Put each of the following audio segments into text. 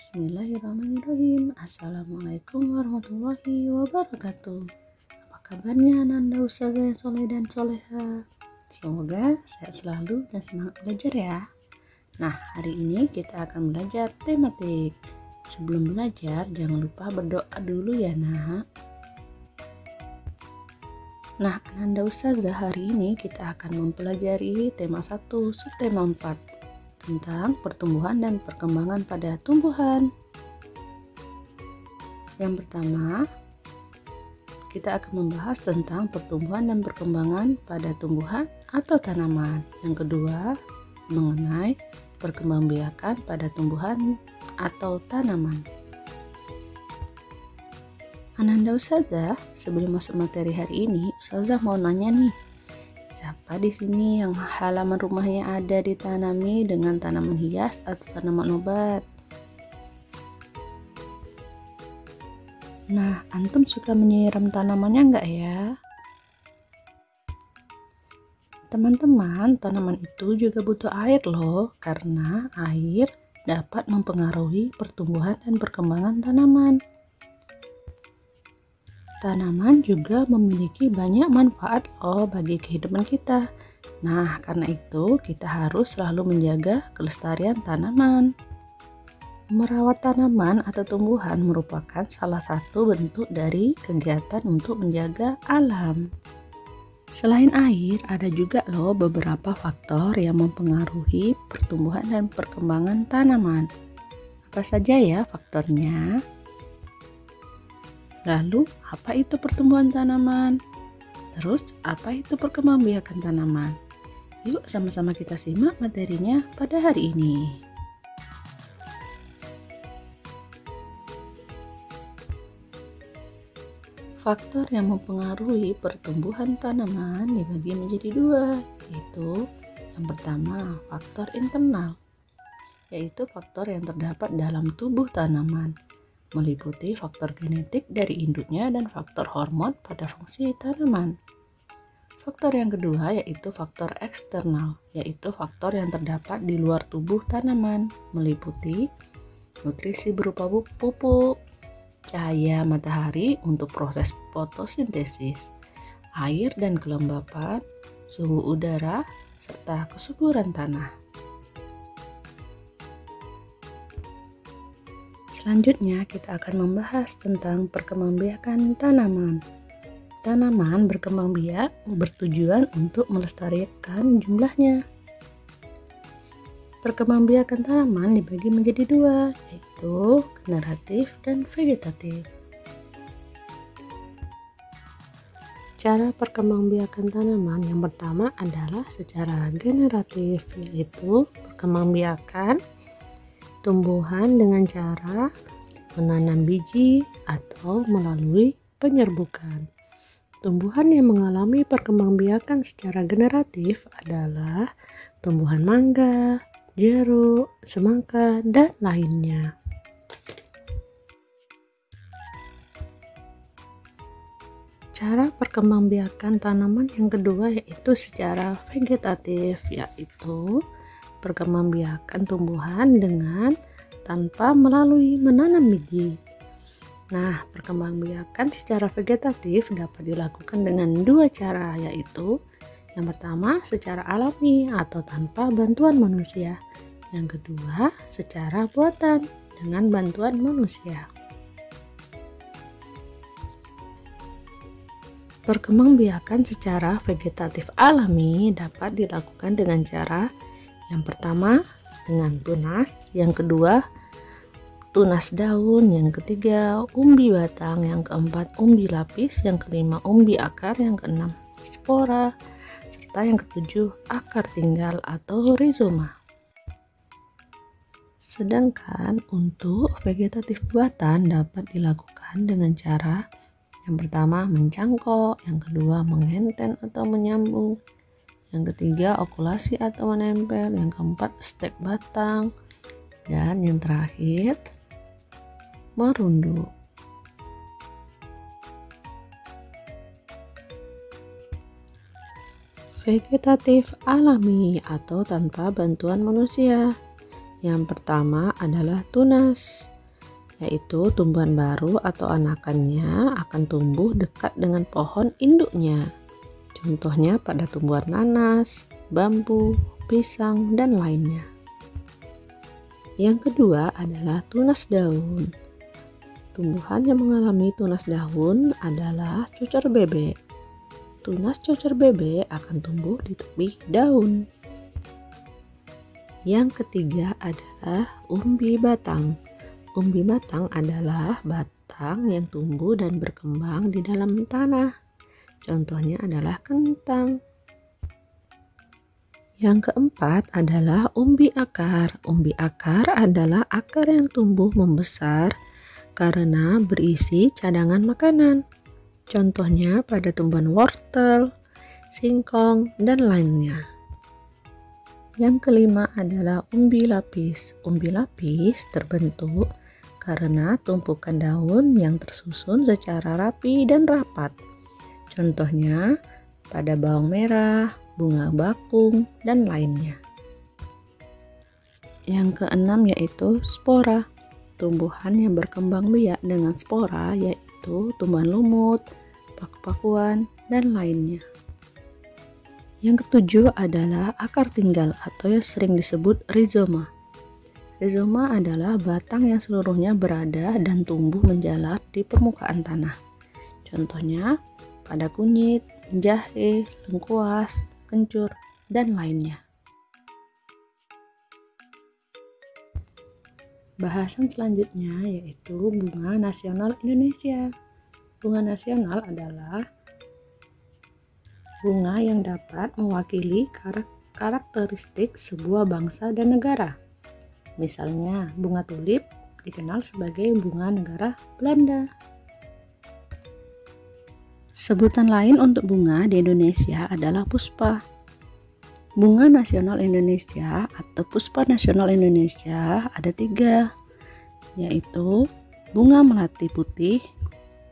Bismillahirrahmanirrahim. Assalamualaikum warahmatullahi wabarakatuh. Apa kabarnya Ananda Ustazah Soleh dan Soleha? Semoga sehat selalu dan semangat belajar ya. Nah, hari ini kita akan belajar tematik. Sebelum belajar, jangan lupa berdoa dulu ya nak. Nah, Ananda Ustazah, hari ini kita akan mempelajari tema 1, subtema 4 tentang pertumbuhan dan perkembangan pada tumbuhan. Yang pertama, kita akan membahas tentang pertumbuhan dan perkembangan pada tumbuhan atau tanaman. Yang kedua, mengenai perkembangbiakan pada tumbuhan atau tanaman. Ananda Ustazah, sebelum masuk materi hari ini, Ustazah mau nanya nih, siapa di sini yang halaman rumahnya ada ditanami dengan tanaman hias atau tanaman obat? Nah, antum suka menyiram tanamannya enggak ya? Teman-teman, tanaman itu juga butuh air loh, karena air dapat mempengaruhi pertumbuhan dan perkembangan tanaman. Tanaman juga memiliki banyak manfaat loh bagi kehidupan kita. Nah, karena itu kita harus selalu menjaga kelestarian tanaman. Merawat tanaman atau tumbuhan merupakan salah satu bentuk dari kegiatan untuk menjaga alam. Selain air, ada juga loh beberapa faktor yang mempengaruhi pertumbuhan dan perkembangan tanaman. Apa saja ya faktornya? Lalu, apa itu pertumbuhan tanaman? Terus, apa itu perkembangbiakan tanaman? Yuk sama-sama kita simak materinya pada hari ini. Faktor yang mempengaruhi pertumbuhan tanaman dibagi menjadi dua, yaitu yang pertama, faktor internal, yaitu faktor yang terdapat dalam tubuh tanaman, meliputi faktor genetik dari induknya dan faktor hormon pada fungsi tanaman. Faktor yang kedua yaitu faktor eksternal, yaitu faktor yang terdapat di luar tubuh tanaman, meliputi nutrisi berupa pupuk, cahaya matahari untuk proses fotosintesis, air dan kelembapan, suhu udara, serta kesuburan tanah. Selanjutnya kita akan membahas tentang perkembangbiakan tanaman. Tanaman berkembang biak bertujuan untuk melestarikan jumlahnya. Perkembangbiakan tanaman dibagi menjadi dua, yaitu generatif dan vegetatif. Cara perkembangbiakan tanaman yang pertama adalah secara generatif, yaitu perkembangbiakan tumbuhan dengan cara menanam biji atau melalui penyerbukan. Tumbuhan yang mengalami perkembangbiakan secara generatif adalah tumbuhan mangga, jeruk, semangka, dan lainnya. Cara perkembangbiakan tanaman yang kedua yaitu secara vegetatif, yaitu perkembangbiakan tumbuhan dengan tanpa melalui menanam biji. Nah, perkembangbiakan secara vegetatif dapat dilakukan dengan dua cara, yaitu yang pertama secara alami atau tanpa bantuan manusia. Yang kedua secara buatan dengan bantuan manusia. Perkembangbiakan secara vegetatif alami dapat dilakukan dengan cara yang pertama dengan tunas, yang kedua tunas daun, yang ketiga umbi batang, yang keempat umbi lapis, yang kelima umbi akar, yang keenam spora, serta yang ketujuh akar tinggal atau rizoma. Sedangkan untuk vegetatif buatan dapat dilakukan dengan cara yang pertama mencangkok, yang kedua mengenten atau menyambung, yang ketiga okulasi atau menempel, yang keempat stek batang, dan yang terakhir merunduk. Vegetatif alami atau tanpa bantuan manusia, Yang pertama adalah tunas, yaitu tumbuhan baru atau anakannya akan tumbuh dekat dengan pohon induknya. Contohnya pada tumbuhan nanas, bambu, pisang, dan lainnya. Yang kedua adalah tunas daun. Tumbuhan yang mengalami tunas daun adalah cucur bebek. Tunas cucur bebek akan tumbuh di tepi daun. Yang ketiga adalah umbi batang. Umbi batang adalah batang yang tumbuh dan berkembang di dalam tanah. Contohnya adalah kentang. Yang keempat adalah umbi akar. Umbi akar adalah akar yang tumbuh membesar karena berisi cadangan makanan. Contohnya pada tumbuhan wortel, singkong, dan lainnya. Yang kelima adalah umbi lapis. Umbi lapis terbentuk karena tumpukan daun yang tersusun secara rapi dan rapat. Contohnya pada bawang merah, bunga bakung, dan lainnya. Yang keenam yaitu spora. Tumbuhan yang berkembang biak dengan spora yaitu tumbuhan lumut, paku-pakuan, dan lainnya. Yang ketujuh adalah akar tinggal atau yang sering disebut rizoma. Rizoma adalah batang yang seluruhnya berada dan tumbuh menjalar di permukaan tanah. Contohnya pada kunyit, jahe, lengkuas, kencur, dan lainnya. Bahasan selanjutnya yaitu bunga nasional Indonesia. Bunga nasional adalah bunga yang dapat mewakili karakteristik sebuah bangsa dan negara. Misalnya, bunga tulip dikenal sebagai bunga negara Belanda. Sebutan lain untuk bunga di Indonesia adalah puspa. Bunga nasional Indonesia atau puspa nasional Indonesia ada 3, yaitu bunga melati putih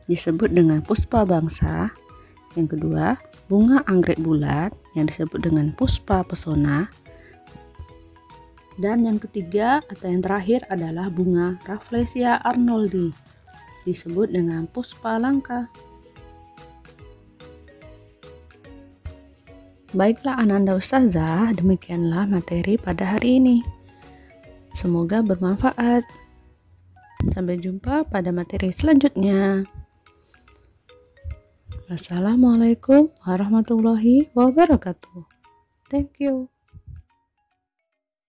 disebut dengan puspa bangsa. Yang kedua, bunga anggrek bulat yang disebut dengan puspa pesona. Dan yang ketiga atau yang terakhir adalah bunga Rafflesia arnoldi disebut dengan puspa langka. Baiklah Ananda Ustazah, demikianlah materi pada hari ini. Semoga bermanfaat. Sampai jumpa pada materi selanjutnya. Wassalamualaikum warahmatullahi wabarakatuh. Thank you.